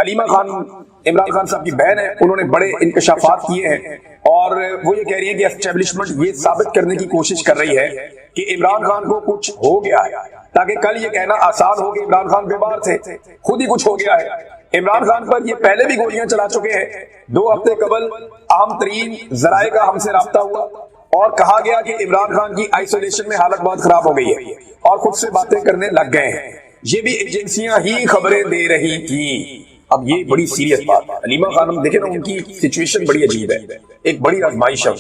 علیمہ خان عمران خان صاحب کی بہن ہے، انہوں نے بڑے انکشافات کیے ہیں اور وہ یہ کہہ رہی ہے کہ اسٹیبلشمنٹ یہ ثابت کرنے کی کوشش کر رہی ہے کہ عمران خان کو کچھ ہو گیا ہے، تاکہ کل یہ کہنا آسان ہو کہ عمران خان بیمار تھے، خود ہی کچھ ہو گیا ہے۔ عمران خان پر یہ پہلے بھی گولیاں چلا چکے ہیں۔ 2 ہفتے قبل اہم ترین ذرائع کا ہم سے رابطہ ہوا اور کہا گیا کہ عمران خان کی آئسولیشن میں حالت بہت خراب ہو گئی ہے اور خود سے باتیں کرنے لگ گئے ہیں۔ یہ بھی ایجنسیاں ہی خبریں دے رہی تھیں۔ اب یہ بڑی سیریس بات ہے۔ علیمہ خانم دیکھیں نا، ان کی سچویشن بڑی عجیب ہے، ایک بڑی آزمائش ہے۔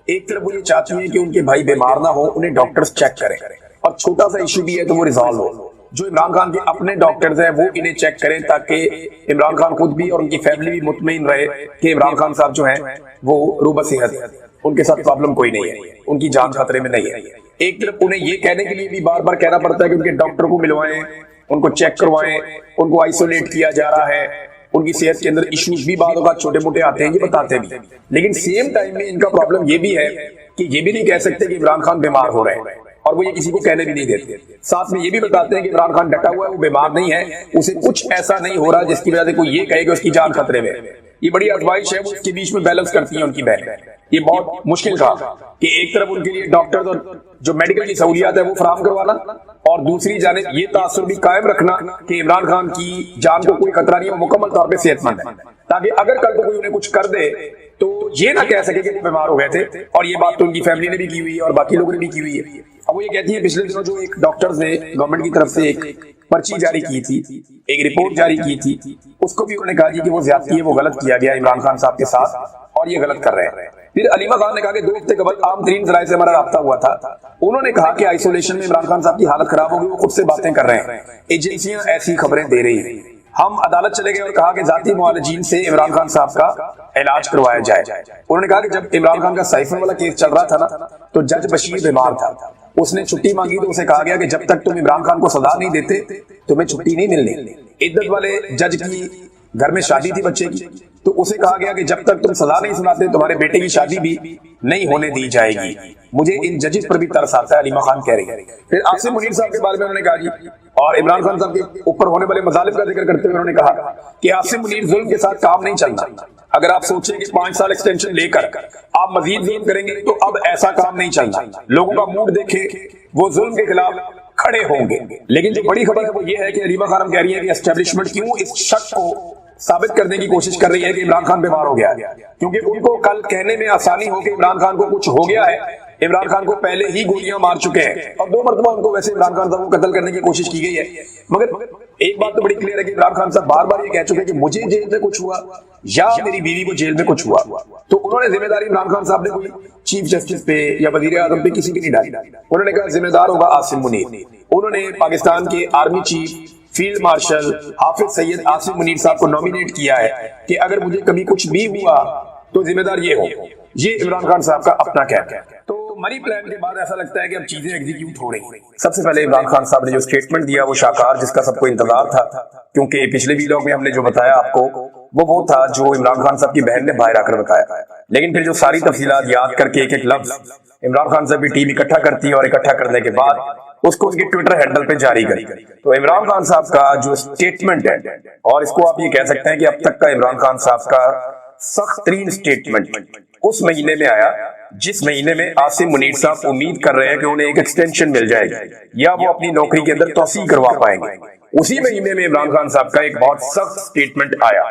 ایک طرف وہ یہ چاہتی ہیں کہ ان کے بھائی بیمار نہ ہو، انہیں ڈاکٹرز چیک کریں، اور چھوٹا سا ایشو بھی ہے تو وہ ریزالو ہو۔ جو عمران خان کے اپنے ڈاکٹرز ہیں وہ انہیں چیک کریں تاکہ عمران خان خود بھی اور ان کی فیملی بھی مطمئن رہے کہ عمران خان صاحب جو ہیں وہ روبہ صحت، ان کے ساتھ پرابلم کوئی نہیں ہے، ان کی جان خطرے میں نہیں ہے۔ ایک طرف انہیں یہ کہنے کے لیے بھی بار بار کہنا پڑتا ہے کہ ان کے ڈاکٹر کو ملوائیں، ان کو چیک کروائیں، ان کو آئسولیٹ کیا جا رہا ہے، ان کی صحت کے اندر ایشوز بھی بعض اوقات چھوٹے موٹے آتے ہیں، یہ بتاتے بھی۔ لیکن سیم ٹائم میں ان کا پرابلم یہ بھی ہے کہ یہ بھی نہیں کہہ سکتے کہ عمران خان بیمار ہو رہے ہیں، اور وہ یہ کسی کو کہنے بھی نہیں دیتے۔ ساتھ میں یہ بھی بتاتے ہیں کہ عمران خان ڈٹا ہوا ہے، وہ بیمار نہیں ہے، اسے کچھ ایسا نہیں ہو رہا جس کی وجہ سے کوئی یہ کہے کہ اس کی جان خطرے میں۔ یہ بڑی آزمائش ہے، وہ اس کے بیچ میں بیلنس کرتی ہیں ان کی بہن۔ یہ بہت مشکل تھا کہ ایک طرف ان کے لیے ڈاکٹرز اور جو میڈیکل کی سہولیات ہے وہ فراہم کروانا، اور دوسری جانب یہ تاثر بھی قائم رکھنا کہ عمران خان کی جان کو کوئی خطرہ نہیں ہے، وہ مکمل طور پہ صحت مند ہے، تاکہ اگر کل کو کوئی انہیں کچھ کر دے تو یہ نہ کہہ سکے کہ وہ بیمار ہو گئے تھے۔ اور یہ بات تو ان کی فیملی نے بھی کی ہوئی ہے اور باقی لوگوں نے بھی کی ہوئی ہے۔ اب وہ یہ کہتی ہیں پچھلے دنوں جو ایک ڈاکٹرز نے گورنمنٹ کی طرف سے ایک پرچی جاری کی تھی، ایک رپورٹ جاری کی تھی، اس کو بھی انہوں نے کہا جی کہ وہ زیادتی ہے، وہ غلط کیا گیا عمران خان صاحب کے ساتھ اور یہ غلط کر رہے ہیں۔ پھر علیمہ خان نے کہا کہ 2 ہفتے قبل عام ترین ذرائع سے ہمارا رابطہ ہوا تھا، انہوں نے کہا کہ آئسولیشن میں عمران خان صاحب کی حالت خراب ہوگی، وہ خود سے باتیں کر رہے ہیں، ایجنسیاں ایسی خبریں دے رہی ہیں۔ ہم عدالت چلے گئے اور کہا کہ ذاتی معالجین سے عمران خان صاحب کا علاج کروایا جائے۔ انہوں نے کہا کہ جب عمران خان کا سائفن والا کیس چل رہا تھا نا، تو جج بشیر بیمار تھا، اس نے چھٹی مانگی تو اسے کہا گیا کہ جب تک تم عمران خان کو سزا نہیں دیتے تمہیں چھٹی نہیں ملنی۔ عدت والے جج کی گھر میں شادی تھی بچے کی، تو اسے کہا گیا کہ جب تک تم سزا نہیں سناتے تمہارے بیٹے کی شادی بھی نہیں ہونے دی جائے گی۔ مجھے ان ججز پر بھی ترس آتا ہے، علیمہ خان کہہ رہی ہے۔ پھر عاصم منیر صاحب کے بارے میں انہوں نے کہا جی، اور عمران خان صاحب کے اوپر ہونے والے مظالم کا ذکر کرتے ہوئے انہوں نے کہا کہ عاصم منیر ظلم کے ساتھ کام نہیں چلنا۔ اگر آپ سوچیں کہ 5 سال ایکسٹینشن لے کر آپ مزید ظلم کریں گے تو اب ایسا کام نہیں چلنا۔ لوگوں کا موڈ دیکھیں، وہ ظلم کے خلاف کھڑے ہوں گے۔ لیکن جو بڑی خبر ہے وہ یہ ہے کہ علیمہ خانم کہہ رہی ہے کہ اسٹیبلشمنٹ کیوں اس شک کو ثابت کرنے کی کوشش کر رہی ہے کہ عمران خان بیمار ہو گیا ہے، کیونکہ ان کو کل کہنے میں آسانی ہو کہ عمران خان کو کچھ ہو گیا ہے۔ عمران خان کو پہلے ہی گولیاں مار چکے ہیں اور 2 مرتبہ ان کو ویسے عمران خان صاحب کو قتل کرنے کی کوشش کی گئی ہے، مگر ایک بات تو بڑی کلیئر ہے کہ عمران خان صاحب بار بار یہ کہہ چکے کہ مجھے جیل میں کچھ ہوا یا میری بیوی کو جیل میں کچھ ہوا، تو انہوں نے ذمہ داری عمران خان صاحب نے کوئی چیف جسٹس پہ یا وزیر اعظم پہ کسی پہ نہیں ڈالی۔ انہوں نے کہا ذمہ دار ہوگا عاصم منیر۔ انہوں نے پاکستان کے آرمی چیف فیلڈ مارشل حافظ سید عاصم منیر صاحب کو نومینیٹ کیا ہے کہ اگر مجھے کبھی کچھ بھی ہوا تو ذمہ دار یہ ہو۔ یہ عمران خان صاحب کا اپنا کہنا ہے۔ تو منی پلان کے بعد ایسا لگتا ہے کہ اب چیزیں ایگزیکیوٹ ہو رہی ہیں۔ سب سے پہلے عمران خان صاحب نے جو سٹیٹمنٹ دیا وہ شاہکار، جس کا سب کو انتظار تھا، کیونکہ پچھلے ویلاگ میں ہم نے جو بتایا آپ کو وہ تھا جو عمران خان صاحب کی بہن نے باہر آ کر بتایا، لیکن پھر جو ساری تفصیلات یاد کر کے ایک ایک لفظ عمران خان صاحب کی ٹیم اکٹھا کرتی ہے اور اکٹھا کرنے کے بعد اس کو ان کی ٹویٹر ہینڈل پہ جاری کری۔ تو عمران خان صاحب کا جو سٹیٹمنٹ ہے، اور اس کو آپ یہ کہہ سکتے ہیں کہ اب تک کا عمران خان صاحب کا سخت ترین سٹیٹمنٹ اس مہینے میں آیا جس مہینے میں عاصم منیر صاحب امید کر رہے ہیں کہ انہیں ایک ایکسٹینشن مل جائے گی یا وہ اپنی نوکری کے اندر توسیع کروا پائیں گے۔ اسی مہینے میں عمران خان صاحب کا ایک بہت سخت سٹیٹمنٹ آیا،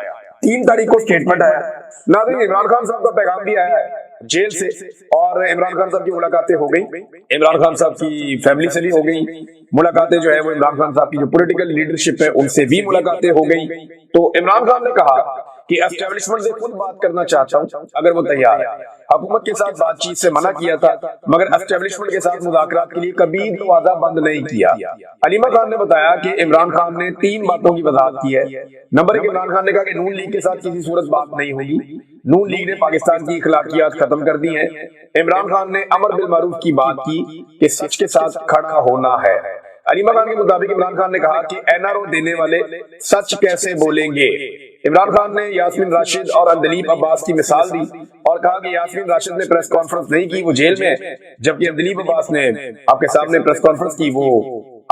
3 تاریخ کو سٹیٹمنٹ آیا۔ ناظرین، عمران خان صاحب کا پیغام بھی آیا ہے جیل سے، اور عمران خان صاحب کی ملاقاتیں ہو گئی، عمران خان صاحب کی فیملی سے بھی ہو گئی ملاقاتیں، جو ہے وہ عمران خان صاحب کی جو پولیٹیکل لیڈرشپ ہے ان سے بھی ملاقاتیں ہو گئی۔ تو عمران خان نے کہا کہ اسٹیبلشمنٹ سے خود بات کرنا چاہتا ہوں اگر وہ تیار ہے۔ حکومت کے ساتھ بات چیت سے منع کیا تھا، مگر اسٹیبلشمنٹ کے ساتھ مذاکرات کے لیے کبھی دروازہ بند نہیں کیا۔ علیمہ خان نے بتایا کہ عمران خان نے 3 باتوں کی وضاحت کی ہے۔ نمبر 1، عمران خان نے کہا کہ نون لیگ کے ساتھ کسی صورت بات نہیں ہوگی، نون لیگ نے پاکستان کی اخلاقیات ختم کر دی ہیں۔ عمران خان نے امر بالمعروف کی بات کی کہ سچ کے ساتھ کھڑا ہونا ہے۔ علیمہ خان کے مطابق عمران خان نے کہا کہ این آر او دینے والے سچ کیسے بولیں گے۔ عمران خان نے یاسمین راشد اور اندلیب عباس کی مثال دی اور کہا کہ یاسمین راشد نے پریس کانفرنس نہیں کی، وہ جیل میں ہے، جبکہ اندلیب عباس نے آپ کے سامنے پریس کانفرنس کی، وہ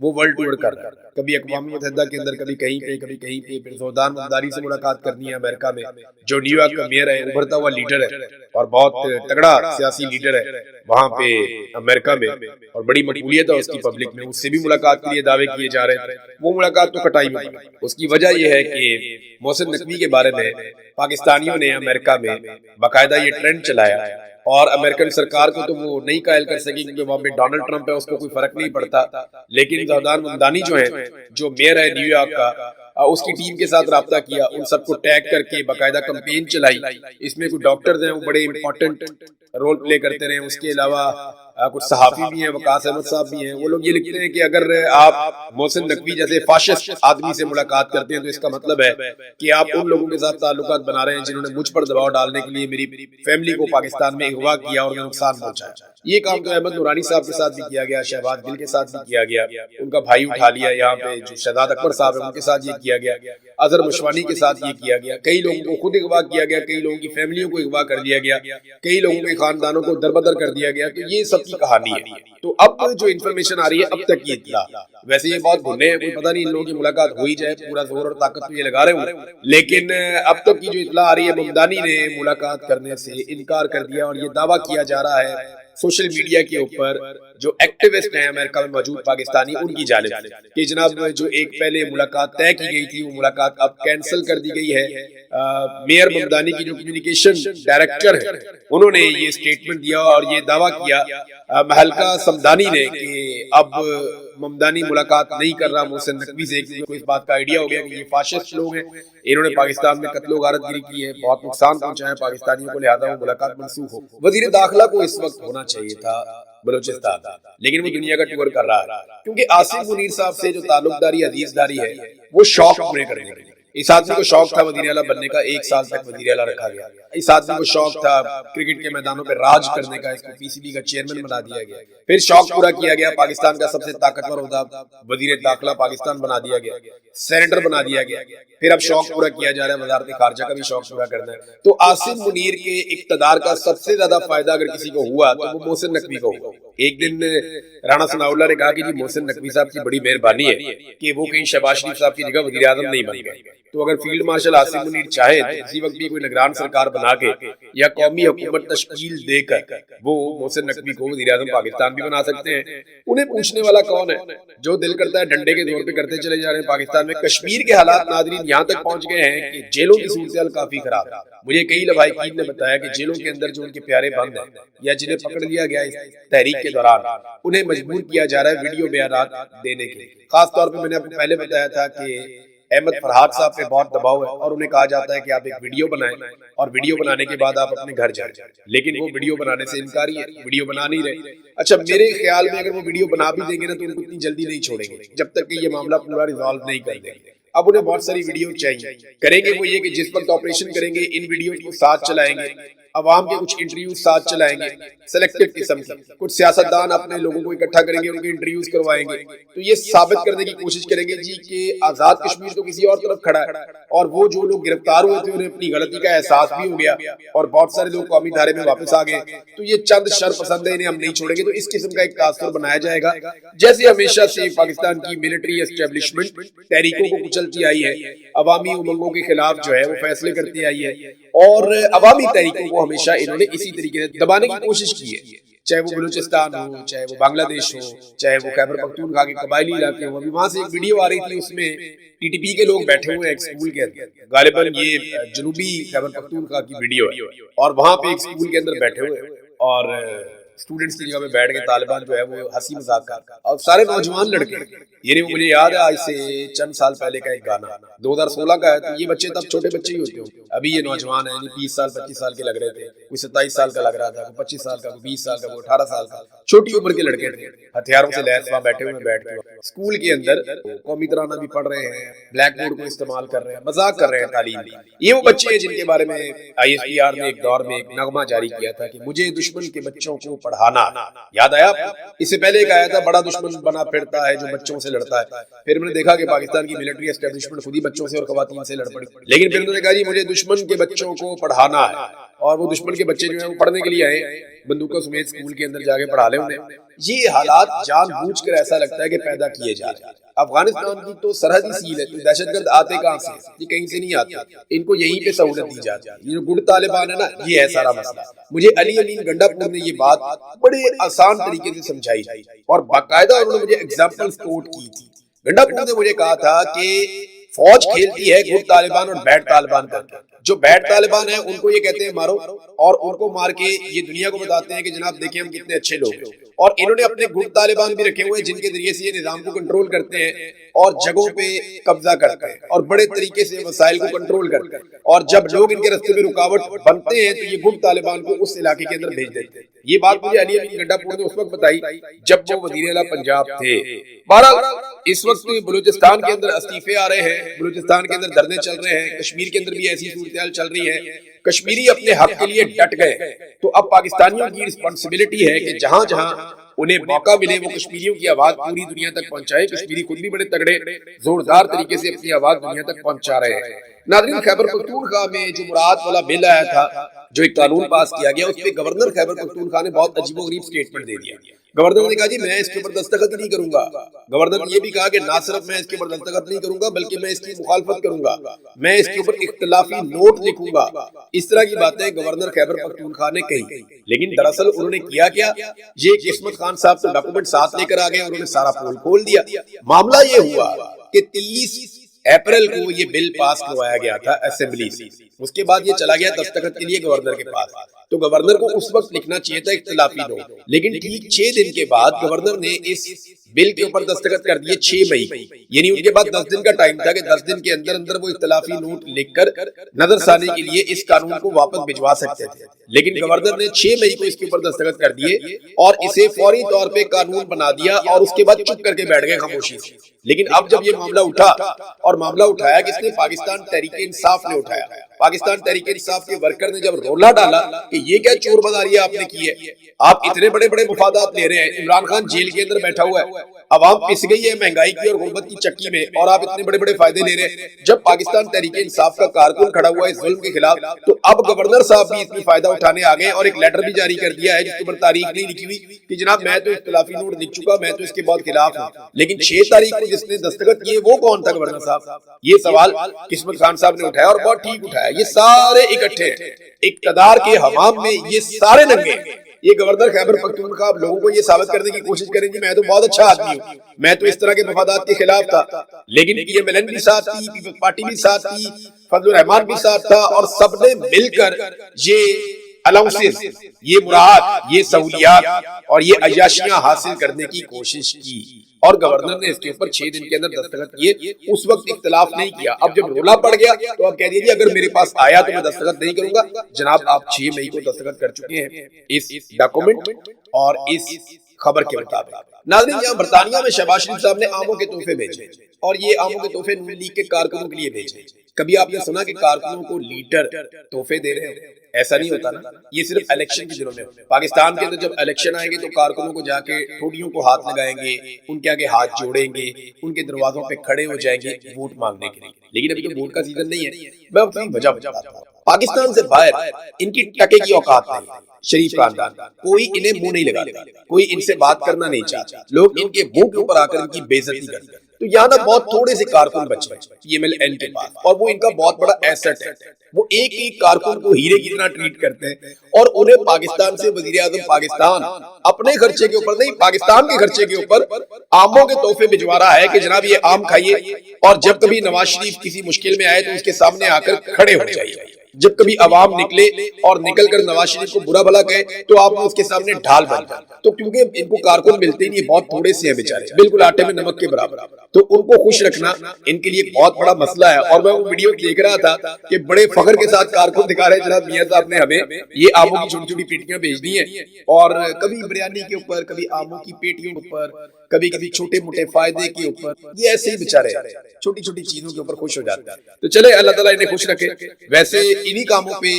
وہ ورلڈ ٹور کر رہا ہے، کبھی اقوام متحدہ کے اندر، کبھی کہیں پہ کبھی کہیں پہ، پھر زودان ممدانی سے ملاقات کرنی ہے امریکہ میں، جو نیو یارک کا میئر ہے، ابھرتا ہوا لیڈر ہے اور بہت تگڑا سیاسی لیڈر ہے وہاں پہ امریکہ میں، اور بڑی مقبولیت ہے اس کی پبلک میں، اس سے بھی ملاقات کے لیے دعوے کیے جا رہے تھے، وہ ملاقات تو کٹائی میں پڑی۔ اس کی وجہ یہ ہے کہ محسن نقوی کے بارے میں پاکستانیوں نے امریکہ میں باقاعدہ یہ ٹرینڈ چلایا، اور امریکن سرکار کو تو وہ نہیں قائل کر سکی کیونکہ وہاں پہ ڈونلڈ ٹرمپ ہے، اس کو کوئی فرق نہیں پڑتا، لیکن زودان ممدانی جو ہے، جو میئر ہے نیو یارک کا، اس کی ٹیم کے ساتھ رابطہ کیا، ان سب کو ٹیگ کر کے باقاعدہ کمپین چلائی۔ اس میں کچھ ڈاکٹرز ہیں وہ بڑے امپورٹنٹ رول پلے کرتے رہے، اس کے علاوہ کچھ صحافی بھی ہیں، وقاص احمد صاحب بھی ہیں، وہ لوگ یہ لکھتے ہیں کہ اگر آپ محسن نقوی جیسے فاشسٹ آدمی سے ملاقات کرتے ہیں تو اس کا مطلب ہے کہ آپ ان لوگوں کے ساتھ تعلقات بنا رہے ہیں جنہوں نے مجھ پر دباؤ ڈالنے کے لیے میری فیملی کو پاکستان میں اغوا کیا اور نقصان پہنچایا۔ یہ کام تو احمد نورانی صاحب کے ساتھ بھی کیا گیا، شہباز گل کے ساتھ بھی کیا گیا، ان کا بھائی اٹھا لیا، یہاں پہ جو شہزاد اکبر صاحب ہیں ان کے ساتھ یہ کیا گیا، اظہر مشوانی کے ساتھ یہ کیا گیا، کئی لوگوں کو خود اغوا کیا گیا، کئی لوگوں کی فیملیوں کو اغوا کر دیا گیا، کئی لوگوں کے خاندانوں کو دربدر کر دیا گیا۔ تو یہ سب کی کہانی ہے۔ تو اب جو انفارمیشن آ رہی ہے، اب تک یہ اطلاع، ویسے یہ بہت بھنے ہیں، کوئی پتہ نہیں ان لوگوں کی ملاقات ہوئی جائے، پورا زور اور طاقت تو یہ لگا رہے ہوں، لیکن اب تک کی جو اطلاع آ رہی ہے، ممدانی نے ملاقات کرنے سے انکار کر دیا، اور یہ دعویٰ کیا جا رہا ہے سوشل میڈیا کے اوپر جو ایکٹیوسٹ ہیں امریکہ میں موجود پاکستانی، ان کی جانب سے کہ جناب جو ایک پہلے ملاقات طے کی گئی تھی وہ ملاقات اب کینسل کر دی گئی ہے۔ میئر ممدانی کی جو کمیونیکیشن ڈائریکٹر ہے انہوں نے یہ سٹیٹمنٹ دیا اور یہ دعویٰ کیا مہلکہ سمدانی نے کہ اب ممدانی ملاقات نہیں کر رہا محسن نقوی سے، کیونکہ اس بات کا آئیڈیا ہو گیا کہ یہ فاشسٹ لوگ ہیں، انہوں نے پاکستان میں قتل و غارت گری کی ہے، بہت نقصان پہنچایا ہے پاکستانیوں کو، لہذا وہ ملاقات منسوخ ہو۔ وزیر داخلہ کو اس وقت ہونا چاہیے تھا بلوچستان، لیکن وہ دنیا کا ٹور کر رہا ہے، کیونکہ آصف منیر صاحب سے جو تعلق داری عزیز داری ہے وہ شوق پورے کرنے کے لیے، اس آدمی کو شوق تھا وزیر اعلیٰ بننے کا، 1 سال تک وزیر اعلیٰ رکھا گیا، اس آدمی کو شوق تھا کرکٹ کے میدانوں پہ راج کرنے کا، اس کو پی سی بی کا چیئرمین بنا دیا گیا، پھر شوق پورا کیا گیا، پاکستان کا سب سے طاقتور عہدہ وزیر داخلہ پاکستان بنا دیا گیا، سینیٹر بنا دیا گیا، پھر اب شوق پورا کیا جا رہا ہے وزارت خارجہ کا بھی شوق پورا کرنا ہے۔ تو آصف منیر کے اقتدار کا سب سے زیادہ فائدہ اگر کسی کو ہوا تو وہ محسن نقوی کو ہوا۔ ایک دن رانا ثناء اللہ نے کہا کہ جی محسن نقوی صاحب کی بڑی مہربانی ہے کہ وہ کہیں شہباز شریف صاحب کی جگہ وزیر اعظم نہیں بن گئے، تو اگر فیلڈ مارشل آصف منیر چاہے تو اسی وقت بھی کوئی نگران سرکار بنا کے یا قومی حکومت تشکیل دے کر وہ محسن نقوی کو وزیر اعظم پاکستان بھی بنا سکتے ہیں۔ انہیں پوچھنے والا کون ہے؟ جو دل کرتا ہے ڈنڈے کے زور پہ کرتے چلے جا رہے ہیں۔ پاکستان میں کشمیر کے حالات ناظرین یہاں تک پہنچ گئے ہیں کہ جیلوں کی صورتحال کافی خراب ہے۔ مجھے کئی لبھائقین نے بتایا کہ جیلوں کے اندر جو ان کے پیارے بند ہیں یا جنہیں پکڑ لیا گیا اس تحریک کے دوران، انہیں مجبور کیا جا رہا ہے ویڈیو بیانات دینے کے۔ خاص طور پہ میں نے آپ کو پہلے بتایا تھا کہ احمد فرحاد صاحب پہ بہت دباؤ ہے اور انہیں کہا جاتا ہے کہ آپ ایک ویڈیو بنائیں اور ویڈیو بنانے کے بعد آپ اپنے گھر جائیں، لیکن وہ ویڈیو بنانے سے انکاری ہے، ویڈیو بنا نہیں رہے۔ اچھا میرے خیال میں اگر وہ ویڈیو بنا بھی دیں گے نا تو ان کو اتنی جلدی نہیں چھوڑیں گے جب تک کہ یہ معاملہ پورا ریزالو نہیں کر دیں گے۔ اب انہیں بہت ساری ویڈیو چاہیے، کریں گے وہ یہ کہ جس وقت آپریشن کریں گے ان ویڈیوز کو ساتھ چلائیں گے، عوام کے کچھ انٹرویوز ساتھ چلائیں گے، سلیکٹڈ قسم کے کچھ سیاستدان اپنے لوگوں کو اکٹھا کریں گے، ان کے انٹرویوز کروائیں گے، تو یہ ثابت کرنے کی کوشش کریں گے جی کہ آزاد کشمیر تو کسی اور طرف کھڑا ہے، اور وہ جو لوگ گرفتار ہوئے تھے انہیں اپنی غلطی کا احساس بھی ہو گیا اور بہت سارے لوگ قومی دھارے میں واپس آ گئے، تو یہ چند شر پسند ہیں، انہیں ہم نہیں چھوڑیں گے۔ تو اس قسم کا ایک تاثر بنایا جائے گا، جیسے ہمیشہ سے پاکستان کی ملٹری اسٹیبلشمنٹ تحریکوں کو کچلتی آئی ہے، عوامی امنگوں کے خلاف جو ہے وہ فیصلے کرتی آئی ہے، اور عوامی تحریکوں کو ہمیشہ انہوں نے اسی طریقے سے دبانے کی کوشش کی ہے، چاہے وہ بلوچستان ہو، چاہے وہ بنگلہ دیش ہو، چاہے وہ خیبر پختونخوا کے قبائلی علاقے ہوں۔ ابھی وہاں سے ایک ویڈیو آ رہی تھی، اس میں ٹی ٹی پی کے لوگ بیٹھے ہوئے ہیں ایک اسکول کے اندر، غالباً یہ جنوبی خیبر پختونخوا کی ویڈیو ہے، اور وہاں پہ ایک اسکول کے اندر بیٹھے ہوئے اور اسٹوڈنٹس کی جگہ میں بیٹھ کے طالبان جو ہے وہ ہنسی مذاق کر اور سارے نوجوان لڑکے، یعنی مجھے یاد ہے آج سے چند سال پہلے کا ایک گانا 2016 کا ہے، تو یہ بچے تب چھوٹے بچے ہی ہوتے ہوں، ابھی یہ نوجوان ہیں، 20 سال 25 سال کے لگ رہے تھے، کوئی 27 سال کا لگ رہا تھا، کوئی 25 سال کا، کوئی 20 سال کا، کوئی 18 سال کا، چھوٹی عمر کے لڑکے تھے، ہتھیاروں سے لیس وہاں بیٹھے ہوئے بیٹھ کے اسکول کے اندر قومی ترانہ بھی پڑھ رہے ہیں، بلیک بورڈ کو استعمال کر رہے ہیں، مذاق کر رہے ہیں تعلیم کی۔ یہ وہ بچے ہیں جن کے بارے میں آئی ایس پی آر نے ایک دور میں ایک نغمہ جاری کیا تھا کہ مجھے دشمن کے بچوں کو پڑھانا، یاد آیا؟ اس سے پہلے ایک آیا تھا بڑا دشمن بنا پھرتا ہے جو بچوں سے لڑتا ہے، پھر میں نے دیکھا کہ پاکستان کی ملٹری اسٹیبلشمنٹ خود ہی بچوں سے اور خواتین سے لڑ پڑی، لیکن پھر انہوں نے کہا جی مجھے دشمن کے بچوں کو پڑھانا ہے، اور وہ دشمن کے بچے جو ہیں وہ پڑھنے کے لیے آئے بندوقوں سمیت اسکول کے اندر جا کے پڑھا لیں انہیں. یہ حالات جان بوجھ کر ایسا لگتا ہے کہ پیدا کیے جا رہے ہیں. افغانستان کی تو سرحدی سیل ہے, تو دہشت گرد آتے کہاں سے؟ یہ کہیں سے نہیں آتے, ان کو یہیں پہ سہولت دی جاتی ہے. یہ جو گڈ طالبان ہے نا, یہ ہے سارا مسئلہ. مجھے علی امین گنڈا پور نے یہ بات بڑے آسان طریقے سے سمجھائی اور باقاعدہ انہوں نے مجھے ایگزامپلز کوٹ کی تھی. گنڈا پور نے مجھے کہا تھا کہ فوج کھیلتی ہے گڈ طالبان اور بیڈ طالبان کر کے. جو بیڈ طالبان ہیں ان کو یہ کہتے ہیں مارو, اور ان کو مار کے یہ دنیا کو بتاتے ہیں کہ جناب دیکھیں ہم کتنے اچھے لوگ ہیں. اور انہوں نے اپنے گڈ طالبان بھی رکھے ہوئے ہیں جن کے ذریعے سے یہ نظام کو کنٹرول کرتے ہیں اور جگہوں پہ قبضہ کرتے ہیں اور بڑے طریقے سے وسائل کو کنٹرول کرتے ہیں. اور جب لوگ ان کے راستے میں رکاوٹ بنتے ہیں تو یہ گڈ طالبان کو اس علاقے کے اندر بھیج دیتے ہیں. یہ بات مجھے علی امین گنڈا پور نے اس وقت بتائی جب وہ وزیر اعلیٰ پنجاب تھے. بہرحال اس وقت بلوچستان کے اندر استعفے آ رہے ہیں, بلوچستان کے اندر دھرنے چل رہے ہیں, کشمیر کے اندر بھی ایسی صورتحال چل رہی ہے. کشمیری اپنے حق کے لیے ڈٹ گئے, تو اب پاکستانیوں کی رسپانسبلٹی ہے کہ جہاں جہاں انہیں موقع ملے وہ کشمیریوں کی آواز پوری دنیا تک پہنچائے. کشمیری خود بھی بڑے تگڑے زوردار طریقے سے اپنی آواز دنیا تک پہنچا رہے ہیں. ناظرین, خیبر پختونخوا میں جو مراد والا بل آیا تھا, جو ایک قانون پاس کیا گیا, اس پہ گورنر خیبر پختونخوا نے بہت عجیب و غریب سٹیٹمنٹ دے دیا. گورنر نے کہا جی میں اس کے اوپر دستخط نہیں کروں گا. گورنر نے یہ بھی کہا کہ نہ صرف میں اس کے اوپر دستخط نہیں کروں گا بلکہ میں اس کی مخالفت کروں گا, میں اس کے اوپر اختلافی نوٹ لکھوں گا. اس طرح کی باتیں گورنر خیبر پختونخوا نے کہی. لیکن دراصل انہوں نے کیا کیا, یہ قسمت خان صاحب تو ڈاکومنٹ ساتھ لے کر آ گئے, انہوں نے سارا پول کھول دیا. معاملہ یہ ہوا کہ 30 اپریل کو یہ بل پاس کروایا گیا تھا اسمبلی سے. اس کے بعد یہ چلا گیا دستخط کے لیے گورنر کے پاس. تو گورنر کو اس وقت لکھنا چاہیے تھا اختلافی نوٹ, لیکن ٹھیک 6 دن کے بعد گورنر نے اس بل کے اوپر دستخط کر دیے 6 مئی. یعنی ان کے بعد 10 دن کا ٹائم تھا کہ 10 دن کے اندر اندر وہ اختلافی نوٹ لکھ کر نظر ثانی کے لیے اس قانون کو واپس بھجوا سکتے تھے. لیکن گورنر نے 6 مئی کو اس کے اوپر دستخط کر دیے اور اسے فوری طور پہ قانون بنا دیا, اور اس کے بعد چپ کر کے بیٹھ گئے خاموشی سے. لیکن اب جب یہ معاملہ اٹھا, اور معاملہ اٹھایا کس نے؟ پاکستان تحریک انصاف نے اٹھایا. پاکستان تحریک انصاف کے ورکر نے جب رولا ڈالا کہ یہ کیا چور بازاری آپ نے کی ہے, آپ اتنے بڑے بڑے مفادات لے رہے ہیں, عمران خان جیل کے اندر بیٹھا ہوا ہے, عوام پس گئی ہے مہنگائی کی اور غربت کی چکی میں, اور آپ اتنے بڑے بڑے فائدے لے رہے ہیں. جب پاکستان تحریک انصاف کا کارکن کھڑا ہوا ہے اس ظلم کے خلاف, تو اب گورنر صاحب بھی اس میں فائدہ اٹھانے آ گئے اور ایک لیٹر بھی جاری کر دیا ہے جس کے اوپر تاریخ نہیں لکھی ہوئی کہ جناب میں تو اختلافی نوٹ لکھ چکا, میں تو اس کے بہت خلاف ہوں. لیکن 6 تاریخ کو جس نے دستخط کیے وہ کون تھا گورنر صاحب؟ یہ سوال قسمت خان صاحب نے اٹھایا اور بہت ٹھیک اٹھایا. یہ سارے اکٹھے اقتدار کے حمام میں, یہ سارے ننگے. یہ گورنر خیبر پختونخوا لوگوں کو یہ ثابت کرنے کی کوشش کریں گے میں تو بہت اچھا آدمی ہوں, میں تو اس طرح کے مفادات کے خلاف تھا. لیکن پی ایم ایل این بھی ساتھ تھی, پیپلز پارٹی بھی ساتھ تھی, فضل الرحمان بھی ساتھ تھا, اور سب نے مل کر یہ الاؤنسز, یہ مراحت, یہ سہولیات اور یہ عیاشیاں حاصل کرنے کی کوشش کی. اور گورنر نے اس کے اوپر 6 دن کے اندر دستخط کیے. اس وقت اختلاف نہیں کیا. اب جب رولا پڑ گیا تو اب کہہ دیجیے اگر میرے پاس آیا تو میں دستخط نہیں کروں گا. جناب آپ 6 مئی کو دستخط کر چکے ہیں اس ڈاکومنٹ اور اس خبر کے مطابق. ناظرین, یہاں برطانیہ میں شہباز شریف صاحب نے آموں کے تحفے بھیجے, اور یہ آموں کے تحفے نون لیگ کے کارکنوں کے لیے بھیجے. کبھی آپ نے سنا کہ کارکنوں کو لیڈر تحفے دے رہے ہیں؟ ایسا نہیں ہوتا نا, یہ صرف الیکشن کے دنوں میں. پاکستان کے اندر جب الیکشن آئیں گے تو کارکنوں کو جا کے ٹھوڑیوں کو ہاتھ لگائیں گے, ان کے آگے ہاتھ جوڑیں گے, ان کے دروازوں پہ کھڑے ہو جائیں گے ووٹ مانگنے کے لیے. لیکن ابھی تو ووٹ کا سیزن نہیں ہے. میں اپنی وجہ بتاتا ہوں. پاکستان سے باہر ان کی ٹکے کی اوقات نہیں. شریف خاندان کوئی انہیں منہ نہیں لگاتا, کوئی ان سے بات کرنا نہیں چاہتا, لوگ ان کے منہ کے اوپر آ کر ان کی بے عزتی کرتے. تو یہاں نا بہت تھوڑے سے کارکن بچے پی ایم ایل این کے پاس, اور وہ ان کا بہت بڑا ایسٹ ہے. وہ ایک ایک کارکن کو ہیرے کی طرح ٹریٹ کرتے ہیں, اور انہیں پاکستان سے وزیر اعظم پاکستان اپنے خرچے کے اوپر نہیں, پاکستان کے خرچے کے اوپر آموں کے تحفے بھجوا رہا ہے کہ جناب یہ آم کھائیے, اور جب کبھی نواز شریف کسی مشکل میں آئے تو اس کے سامنے آ کر کھڑے ہو جائیے. جب کبھی عوام نکلے اور نکل کر نواز شریف کو برا بھلا کہے تو آپ اس کے سامنے ڈھال بن جائے. تو کیونکہ ان کو کارکن ملتے نہیں, بہت تھوڑے سے ہیں بیچارے, بالکل آٹے میں نمک کے برابر, تو ان کو خوش رکھنا ان کے لیے بہت بڑا مسئلہ ہے. اور میں وہ ویڈیو دیکھ رہا تھا کہ بڑے فخر کے ساتھ کارکن دکھا رہے ہیں جناب میاں صاحب نے ہمیں یہ آموں کی چھوٹی چھوٹی پیٹیاں بھیج دی ہیں, اور کبھی بریانی کے اوپر, کبھی آموں کی پیٹیوں کے اوپر, کبھی کبھی چھوٹے موٹے فائدے کے اوپر یہ ایسے ہی بےچارے چھوٹی چھوٹی چیزوں کے اوپر خوش ہو جاتے ہیں. تو چلے اللہ تعالیٰ انہیں خوش رکھے. ویسے انہی کاموں پہ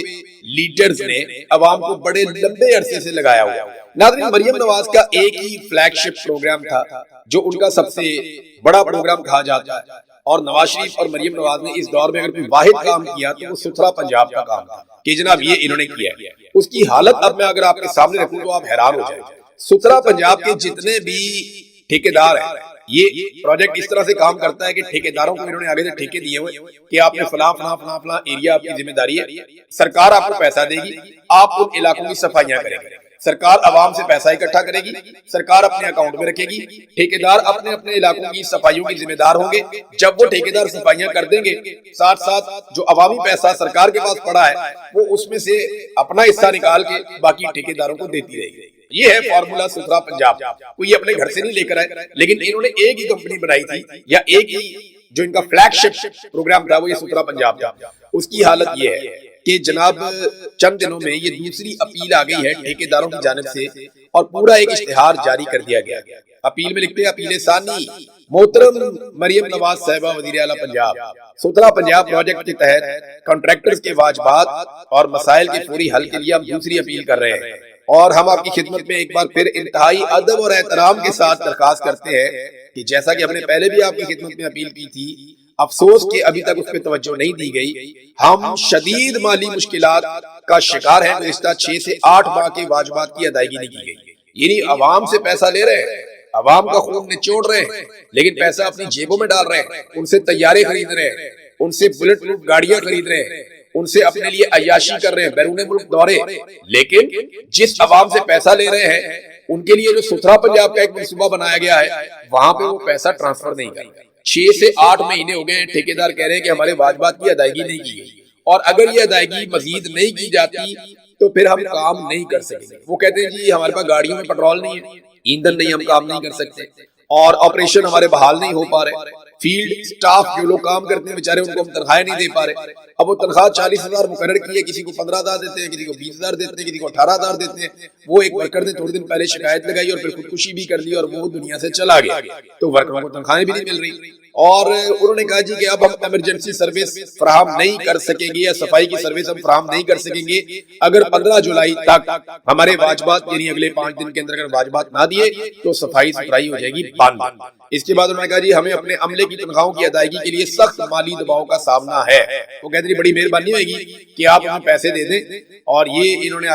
لیڈرز نے عوام کو بڑے لمبے عرصے سے لگایا ہوا. ناظرین، مریم نواز کا ایک ہی فلیگ شپ پروگرام تھا جو ان کا سب سے بڑا پروگرام کہا جاتا ہے، اور نواز شریف اور مریم نواز نے اس دور میں اگر کوئی واحد کام کیا تو وہ ستھرا پنجاب کا کام تھا کہ جناب یہ انہوں نے کیا ہے. اس کی حالت اب میں اگر آپ کے سامنے رکھوں تو آپ حیران ہو جائیں. ستھرا پنجاب کے جتنے بھی ٹھیکیدار ہیں، یہ پروجیکٹ اس طرح سے کام کرتا ہے کہ ٹھیکیداروں کو انہوں نے آگے سے ٹھیکے دیے ہوئے کہ آپ نے فلاں فلاں فلاں فلاں ایریا آپ کی ذمہ داری ہے، سرکار آپ کو پیسہ دے گی، آپ ان علاقوں کی صفائیاں کریں گے، سرکار عوام سے پیسہ اکٹھا کرے گی، سرکار اپنے اکاؤنٹ میں رکھے گی، ٹھیکیدار اپنے اپنے علاقوں کی صفائیوں کی ذمہ دار ہوں گے. جب وہ ٹھیکیدار صفائیاں کر دیں گے، ساتھ ساتھ جو عوامی پیسہ سرکار کے پاس پڑا ہے وہ اس میں سے اپنا حصہ نکال کے باقی ٹھیکیداروں کو دیتی رہے گی. یہ ہے فارمولا ستھرا پنجاب. کوئی اپنے گھر سے نہیں لے کر آئے، لیکن انہوں نے ایک ہی کمپنی بنائی تھی، یا ایک ہی جو ان کا فلیگ شپ پروگرام تھا وہ یہ ستھرا پنجاب تھا. اس کی حالت یہ ہے کہ جناب چند دنوں میں یہ دوسری اپیل آ گئی ہے ٹھیکیداروں کی جانب سے، اور پورا ایک اشتہار جاری کر دیا گیا. اپیل میں لکھتے ہیں: اپیل ثانی، محترم مریم نواز صاحبہ وزیر اعلیٰ پنجاب، ستھرا پنجاب پروجیکٹ کے تحت کانٹریکٹرز کے واجبات اور مسائل کے فوری حل کے لیے ہم دوسری اپیل کر رہے ہیں، اور ہم آپ کی خدمت میں ایک بار پھر انتہائی ادب اور احترام کے ساتھ درخواست کرتے ہیں کہ جیسا کہ ہم نے پہلے بھی آپ کی خدمت میں اپیل کی تھی، افسوس کہ ابھی تک اس پہ توجہ نہیں دی گئی. ہم شدید مالی مشکلات کا شکار ہیں. گزشتہ 6 سے 8 ماہ کے واجبات کی ادائیگی نہیں کی گئی. یعنی عوام سے پیسہ لے رہے ہیں، عوام کا خون نچوڑ رہے ہیں، لیکن پیسہ اپنی جیبوں میں ڈال رہے ہیں، ان سے طیارے خرید رہے ہیں، ان سے بلٹ پروف گاڑیاں خرید رہے ہیں، ان سے اپنے لیے عیاشی کر رہے ہیں، بیرون ملک دورے. لیکن جس عوام سے پیسہ لے رہے ہیں ان کے لیے جو ستھرا پنجاب کا ایک منصوبہ بنایا گیا ہے وہاں پہ وہ پیسہ ٹرانسفر نہیں کرتا. 6 سے 8 مہینے ہو گئے ہیں، ٹھیکیدار کہہ رہے ہیں کہ ہمارے واجبات کی ادائیگی نہیں کی گئی، اور اگر یہ ادائیگی مزید نہیں کی جاتی تو پھر ہم کام نہیں کر سکیں گے. وہ کہتے ہیں جی ہمارے پاس گاڑیوں میں پیٹرول نہیں ہے، ایندھن نہیں، ہم کام نہیں کر سکتے، اور آپریشن ہمارے بحال نہیں ہو پا رہے. فیلڈ سٹاف جو لوگ کام کرتے ہیں بیچارے ان کو ہم تنخواہیں نہیں دے پا رہے. اب وہ تنخواہ 40,000 مقرر کی ہے، کسی کو 15,000 دیتے ہیں، کسی کو 20,000 دیتے ہیں، کسی کو 18,000 دیتے ہیں. وہ ایک ورکر نے تھوڑے دن پہلے شکایت لگائی اور پھر خودکشی بھی کر لی اور وہ دنیا سے چلا گیا. تو ورکروں کو تنخواہیں بھی نہیں مل رہی، اور انہوں نے کہا جی کہ اب ہم ایمرجنسی سروس فراہم نہیں کر سکیں گے، یا صفائی کی سروس ہم فراہم نہیں کر سکیں گے اگر 15 جولائی تک ہمارے واجبات، یعنی اگلے 5 دن کے اندر اگر واجبات نہ دیے تو صفائی ستھرائی ہو جائے گی بند. اس کے بعد انہوں نے کہا جی ہمیں اپنے عملے کی تنخواہوں کی ادائیگی کے لیے سخت مالی دباؤ کا سامنا ہے. وہ کہتے ہیں بڑی مہربانی ہوگی کہ آپ ہمیں پیسے دے دیں، اور یہ انہوں نے